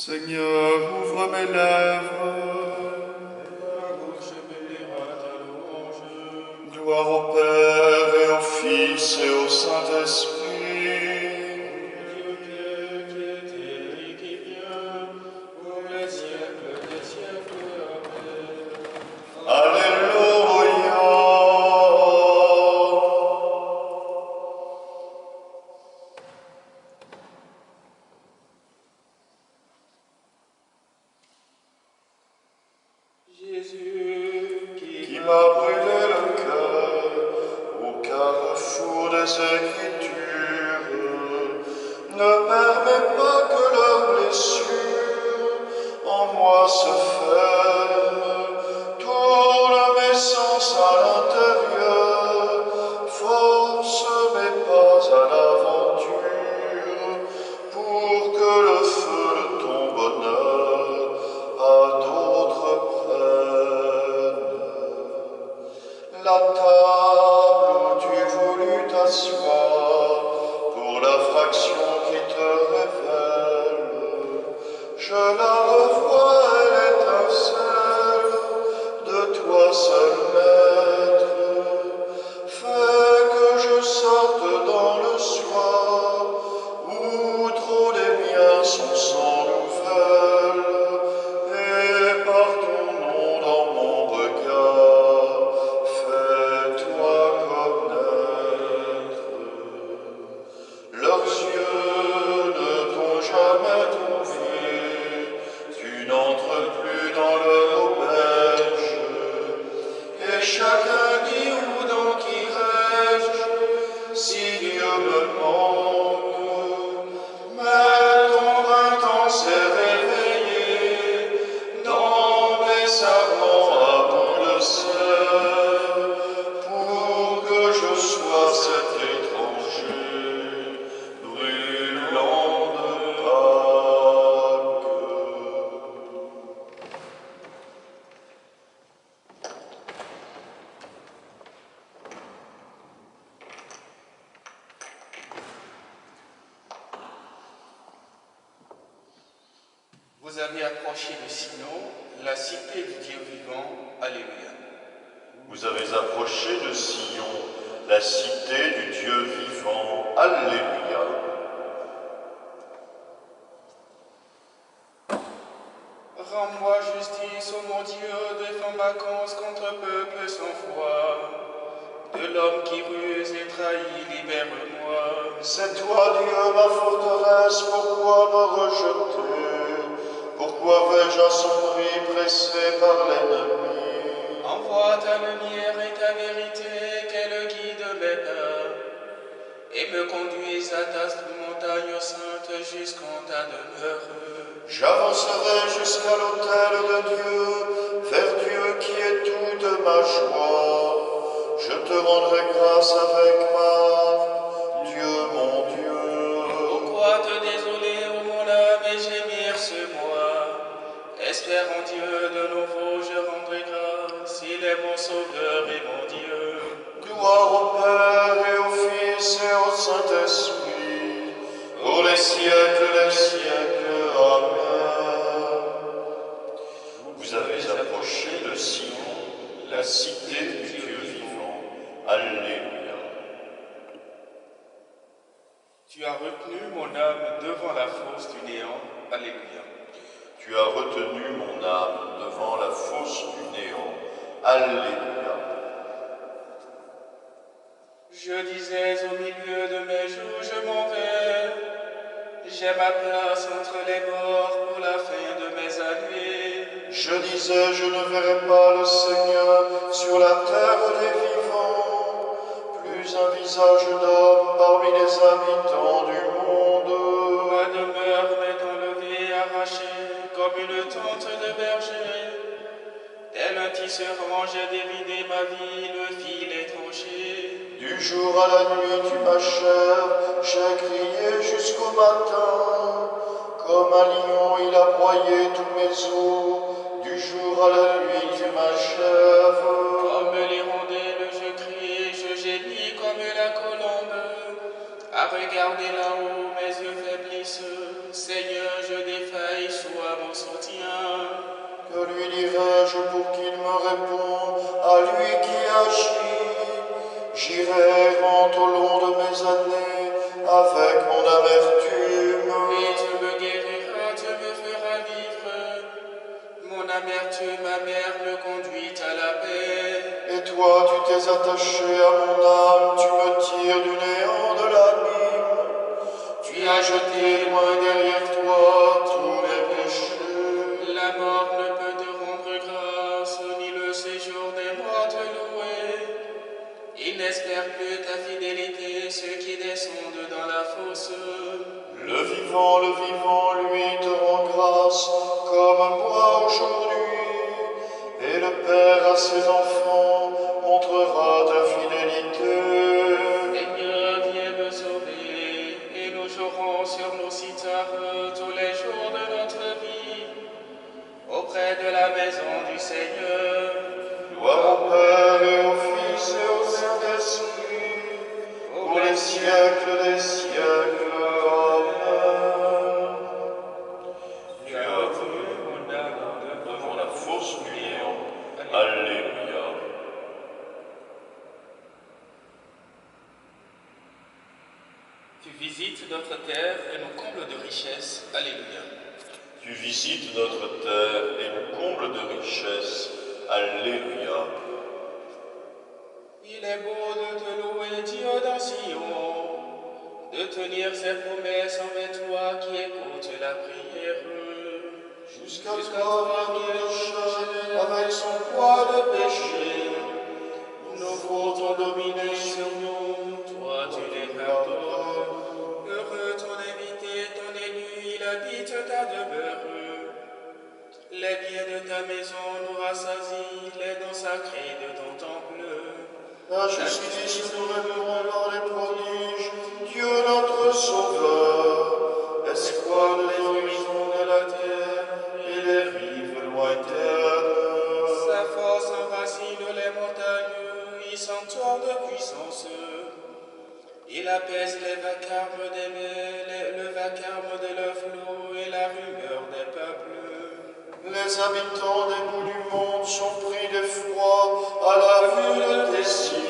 Seigneur, ouvre mes lèvres. Ma bouche bénira ta louange. Gloire au Père et au Fils et au Saint-Esprit. Dieu Père qui était et qui vient, pour les siècles des siècles. Amen. Alléluia. Jésus Qui m'a brûlé le cœur au carrefour des Écritures, ne permets pas que leurs blessures en moi se ferment. Tourne mes sens à l'intérieur, force mes pas à l'aventure, pour que le feu de ton bonheur à d'autres prenne. La table où tu voulus t'asseoir pour la fraction qui te révèle, je la revois, elle étincelle de toi seul maître. Fais que je sorte dans le soir où trop des miens sont sans nouvelles, et par ton nom dans mon regard, fais-toi connaître. Leurs yeux ne t'ont jamais trouvé, tu n'entres plus dans leur auberge, et chacun dit où donc irai-je si Dieu me manque. Mais ton printemps s'est réveillé dans mes sarments à bout de sève, pour que je sois cet étranger brûlant de Pâques. Vous avez approché de Sion, la cité du Dieu vivant. Alléluia. Vous avez approché de Sion, la cité du Dieu vivant. Alléluia. Rends-moi justice, ô mon Dieu, défends ma cause contre peuple sans foi. De l'homme qui ruse et trahit, libère-moi. C'est toi, Dieu, ma forteresse, pourquoi me rejeter? Pourquoi vais-je assombri, pressé par l'ennemi? Envoie ta lumière et ta vérité, qu'elle guide mes pas, et me conduise à ta montagne sainte jusqu'en ta demeure. J'avancerai jusqu'à l'autel de Dieu, vers Dieu qui est toute ma joie. Je te rendrai grâce avec ma harpe, Dieu mon Dieu. Pourquoi te désoler, ô mon âme, et gémir ce moi? Espère en Dieu, de nouveau je rendrai grâce, il est mon sauveur et mon Dieu. Gloire au Père et au Fils et au Saint-Esprit, pour les siècles des siècles. Amen. Vous avez approché de Sion, la cité du Dieu vivant. Alléluia. Tu as retenu mon âme devant la fosse du néant. Alléluia. Tu as retenu mon âme devant la fosse du néant. Alléluia. Je disais au milieu de mes jours, je m'en vais. J'ai ma place entre les morts pour la fin de mes années. Je disais, je ne verrai pas le Seigneur sur la terre des vivants. Plus un visage d'homme parmi les habitants du monde. Ma demeure m'est enlevée, arrachée, comme une tente de berger. Tel un tisserand, j'ai dévidé ma vie, le fil est tranché. Du jour à la nuit tu m'achèves, j'ai crié jusqu'au matin. Comme un lion il a broyé tous mes os. Du jour à la nuit tu m'achèves. Comme l'hirondelle, je crie, je gémis comme la colombe. regarder là-haut, mes yeux faiblissent. Seigneur, je défaille, sois mon soutien. Que lui dirai-je pour qu'il me réponde, à lui qui agit? J'irai errant au long de mes années avec mon amertume. Et tu me guériras, tu me feras vivre. Mon amertume amère me conduit à la paix. Et toi, tu t'es attaché à mon âme, tu me tires du néant de l'abîme. Tu as jeté loin derrière toi tous mes péchés. La mort ne peut te rendre grâce, ni le séjour des morts te louer. Ils n'espèrent plus ta fidélité, ceux qui descendent dans la fosse. Le vivant, lui te rend grâce, comme moi aujourd'hui. Et le Père à ses enfants montrera ta fidélité. Seigneur, viens me sauver, et nous jouerons sur nos cithares tous les jours de notre vie, auprès de la maison du Seigneur. Gloire au Père et au Fils et au Saint-Esprit, pour les siècles des siècles. Amen. Tu as voulu mon âme devant la fosse du lion. Alléluia. Tu visites notre terre et nous combles de richesses. Alléluia. Tu visites notre terre et nous combles de richesses. Alléluia. Il est beau de te louer, Dieu dans Sion, de tenir ses promesses envers toi qui écoutes la prière. Jusqu'à toi vient le chaîne avec son poids de péché. Nos fautes ont dominé sur nous, toi tu les pardonnes. Heureux ton invité, ton élu, il habite ta demeure. Les biens de ta maison nous rassasient, les dons sacrés de ton temple. La justice nous répond dans les prodiges, Dieu notre Sauveur, espoir des horizons de la terre et des rives lointaines. Sa force enracine les montagnes, il s'entoure de puissance. Il apaise les vacarmes des mers, le vacarme de leurs flots et la rumeur des peuples. Les habitants des bouts du monde sont pris d'effroi à la vue de tes signes.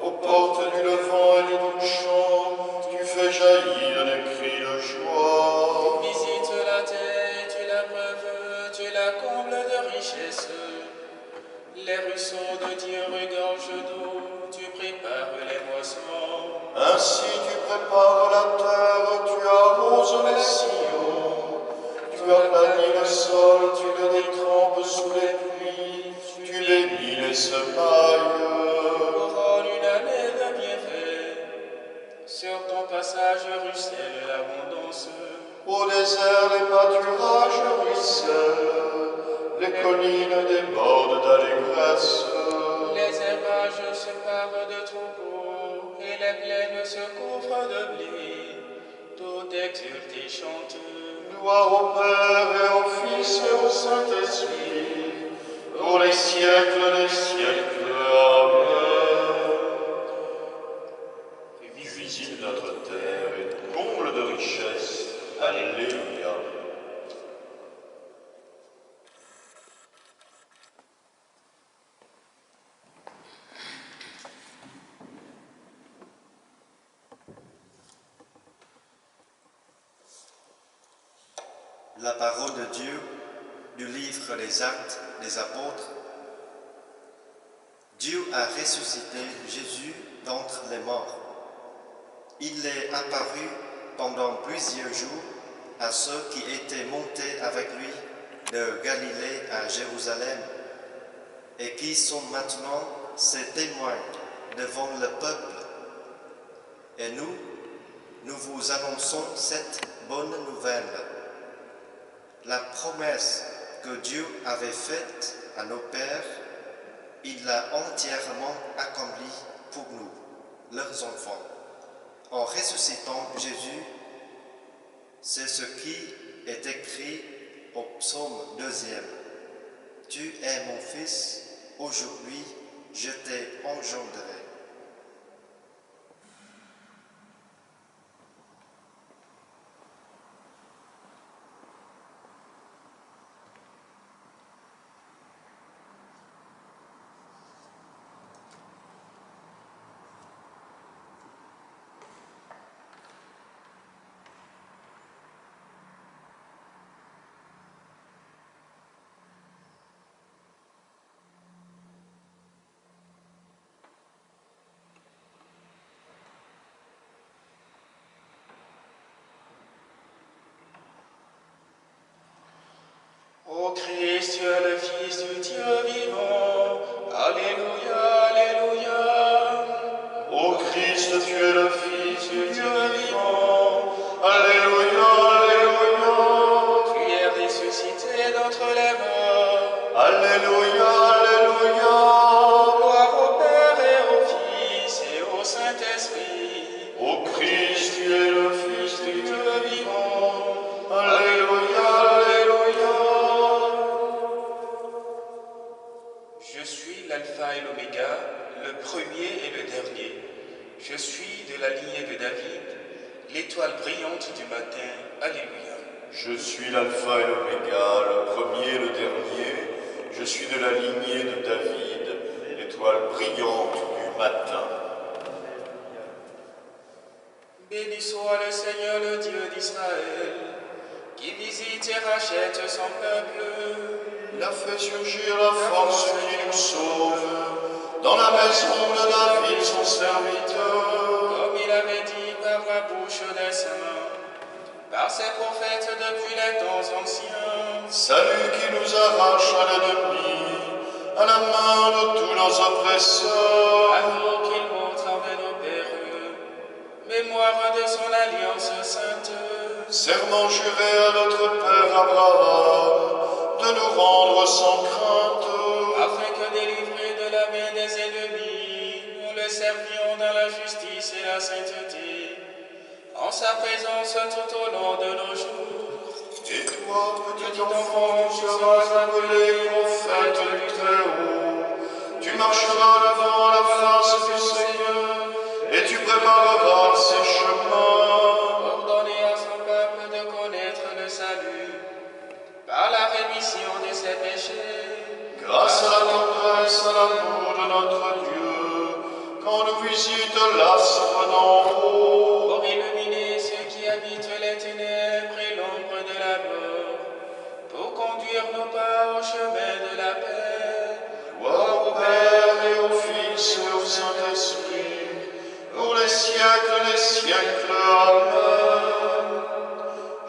Aux portes du levant et du couchant, tu fais jaillir des cris de joie. Tu visites la terre, tu la breuves, tu la combles de richesses. Les ruisseaux de Dieu regorgent d'eau, tu prépares les moissons. Ainsi tu prépares la terre, tu arroses les sillons. Tu aplanis le sol, tu le détrempes sous les pluies, tu bénis les semailles. Couronne une année de bienfaits, sur ton passage ruisselle l'abondance. Au désert, les pâturages ruissellent, les collines débordent d'allégresse. Les herbages se parent de troupeaux, et les plaines se couvrent de blé. Tout exulte et chante. Gloire au Père et au Fils et au Saint-Esprit, pour les siècles des siècles. Amen. Tu visites notre terre et nous combles de richesses. Alléluia. La parole de Dieu du livre des Actes des Apôtres. Dieu a ressuscité Jésus d'entre les morts. Il est apparu pendant plusieurs jours à ceux qui étaient montés avec lui de Galilée à Jérusalem et qui sont maintenant ses témoins devant le peuple. Et nous vous annonçons cette bonne nouvelle. La promesse que Dieu avait faite à nos pères, il l'a entièrement accomplie pour nous, leurs enfants. En ressuscitant Jésus, c'est ce qui est écrit au psaume 2e. Tu es mon fils, aujourd'hui je t'ai engendré. Jésus, Dieu vivant. Alléluia, Alléluia. Ô Christ, tu es le Fils du Dieu vivant. Alléluia, Alléluia. Tu es ressuscité d'entre les morts. Alléluia, Alléluia. Gloire au Père et au Fils et au Saint-Esprit. Ô Christ, tu es le Fils du Dieu vivant. Alléluia, Alléluia. Je suis l'alpha et l'oméga, le premier et le dernier. Je suis de la lignée de David, l'étoile brillante du matin. Alléluia. Je suis l'alpha et l'oméga, le premier et le dernier. Je suis de la lignée de David, l'étoile brillante du matin. Béni soit le Seigneur, le Dieu d'Israël, qui visite et rachète son peuple. Il a fait surgir la force qui nous sauve dans la maison de David, son serviteur. Comme il avait dit par la bouche des saints, par ses prophètes depuis les temps anciens. Salut qui nous arrache à l'ennemi, à la main de tous nos oppresseurs. Amour qu'il montre envers nos pères, mémoire de son alliance sainte. Serment juré à notre Père Abraham de nous rendre sans crainte. Afin que délivrés de la main des ennemis, nous le servions dans la justice et la sainteté, en sa présence tout au long de nos jours. Et toi, petit enfant, tu seras appelé prophète du Très-Haut. Tu marcheras devant la face du Seigneur et tu prépareras ses chemins. Ordonner à son peuple de connaître le salut par la rémission de ses péchés. Grâce à la tendresse, à l'amour de notre Dieu, quand nous visite l'astre d'en haut. Pour illuminer ceux qui habitent les ténèbres et l'ombre de la mort, pour conduire nos pas au chemin de la paix. Gloire au Père et au Fils et au Saint-Esprit, pour les siècles des siècles. Amen.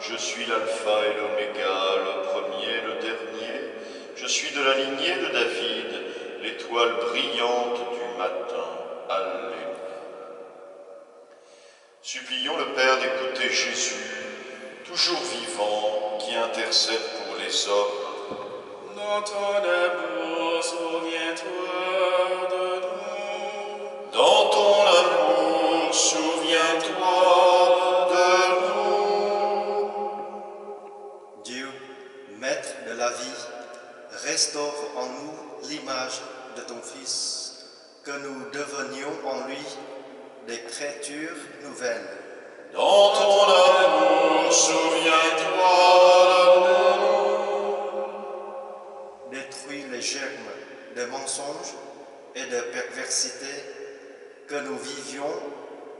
Je suis l'alpha et l'oméga, le premier et le dernier. Je suis de la lignée de David, l'étoile brillante du matin. Alléluia. Supplions le Père d'écouter Jésus, toujours vivant, qui intercède pour les hommes. Dans ton amour, souviens-toi de nous. Dans ton amour, souviens-toi de nous. Dieu, Maître de la vie, restaure en nous l'image de ton Fils, que nous devenions en lui des créatures nouvelles. Dans ton amour, souviens-toi de nous. Détruis les germes de mensonges et de perversité, que nous vivions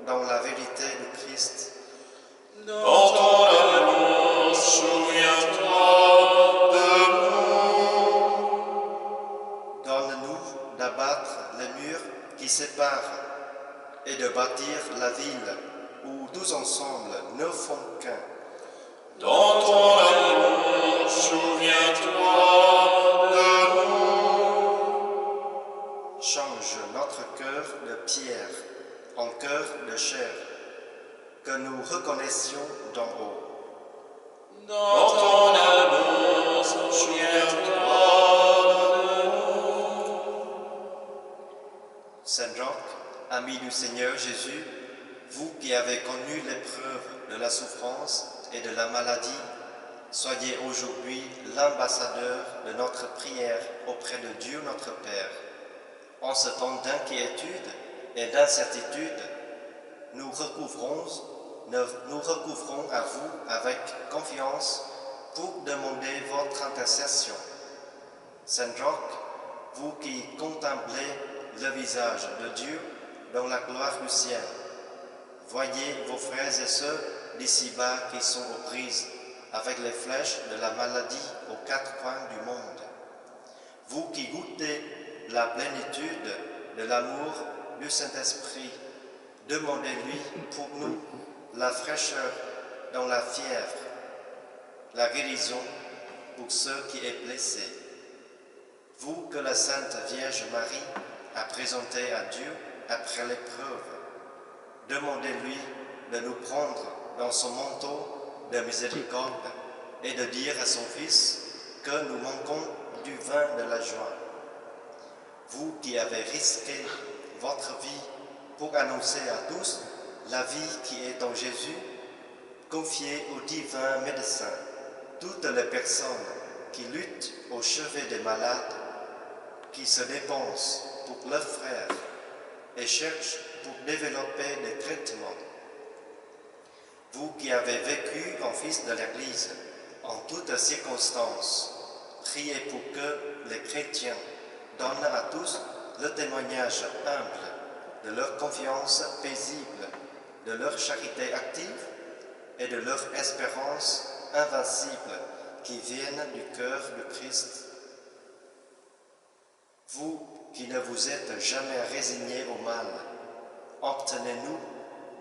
dans la vérité de Christ. Dans ton amour, souviens-toi de nous. Donne-nous d'abattre les murs qui séparent et de bâtir la ville où tous ensemble ne font qu'un. Dans ton amour, souviens-toi de nous. Change notre cœur de pierre en cœur de chair, que nous reconnaissions d'en haut. Dans ton amour, souviens-toi de nous. Saint Jacques, ami du Seigneur Jésus, vous qui avez connu l'épreuve de la souffrance et de la maladie, soyez aujourd'hui l'ambassadeur de notre prière auprès de Dieu notre Père. En ce temps d'inquiétude et d'incertitude, nous recouvrons à vous avec confiance pour demander votre intercession. Saint Jacques, vous qui contemplez le visage de Dieu dans la gloire du ciel, voyez vos frères et sœurs d'ici-bas qui sont aux prises avec les flèches de la maladie aux quatre coins du monde. Vous qui goûtez la plénitude de l'amour du Saint-Esprit, demandez-lui pour nous la fraîcheur dans la fièvre, la guérison pour ceux qui est blessé. Vous que la Sainte Vierge Marie a présenté à Dieu après l'épreuve, demandez-lui de nous prendre dans son manteau de miséricorde et de dire à son Fils que nous manquons du vin de la joie. Vous qui avez risqué votre vie pour annoncer à tous la vie qui est en Jésus, confiez au divin médecin toutes les personnes qui luttent au chevet des malades, qui se dépensent pour leurs frères et cherchent pour développer des traitements. Vous qui avez vécu en fils de l'Église en toutes circonstances, priez pour que les chrétiens donnent à tous le témoignage humble de leur confiance paisible, de leur charité active et de leur espérance invincible qui viennent du cœur du Christ. Vous qui ne vous êtes jamais résignés au mal, obtenez-nous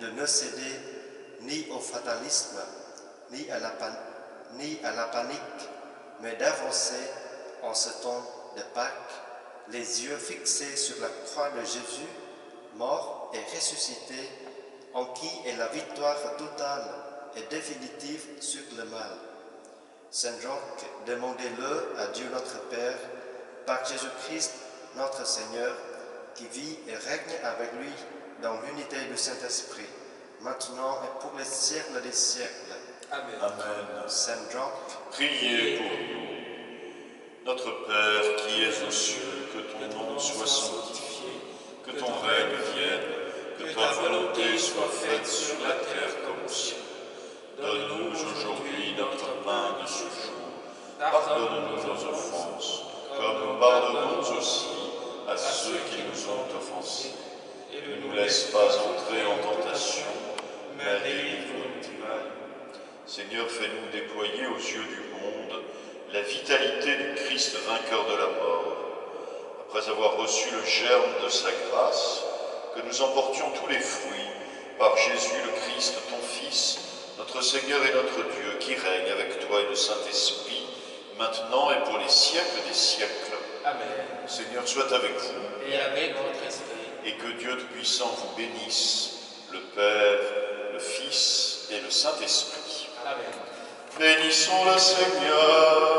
de ne céder ni au fatalisme, ni à la panique, mais d'avancer en ce temps de Pâques, les yeux fixés sur la croix de Jésus, mort et ressuscité, en qui est la victoire totale et définitive sur le mal. Saint Jacques, demandez-le à Dieu notre Père, par Jésus-Christ notre Seigneur, qui vit et règne avec lui dans l'unité du Saint-Esprit, maintenant et pour les siècles des siècles. Amen. Amen. Saint Jacques, Priez pour nous. Notre Père qui es aux cieux, que ton nom soit sanctifié, que ton règne vienne, que ta volonté soit faite sur la terre comme au ciel. Donne-nous aujourd'hui notre pain de ce jour. Pardonne-nous nos offenses, comme nous pardonnons aussi à ceux qui nous ont offensés. Et ne nous laisse pas entrer en tentation, mais délivre-nous du mal. Seigneur, fais-nous déployer aux yeux du monde la vitalité du Christ vainqueur de la mort. Après avoir reçu le germe de sa grâce, que nous emportions tous les fruits par Jésus le Christ, ton Fils, notre Seigneur et notre Dieu, qui règne avec toi et le Saint-Esprit, maintenant et pour les siècles des siècles. Amen. Seigneur, soit avec vous, Et avec votre esprit. et que Dieu Tout-Puissant vous bénisse, le Père, le Fils et le Saint-Esprit. Amen. Bénissons le Seigneur.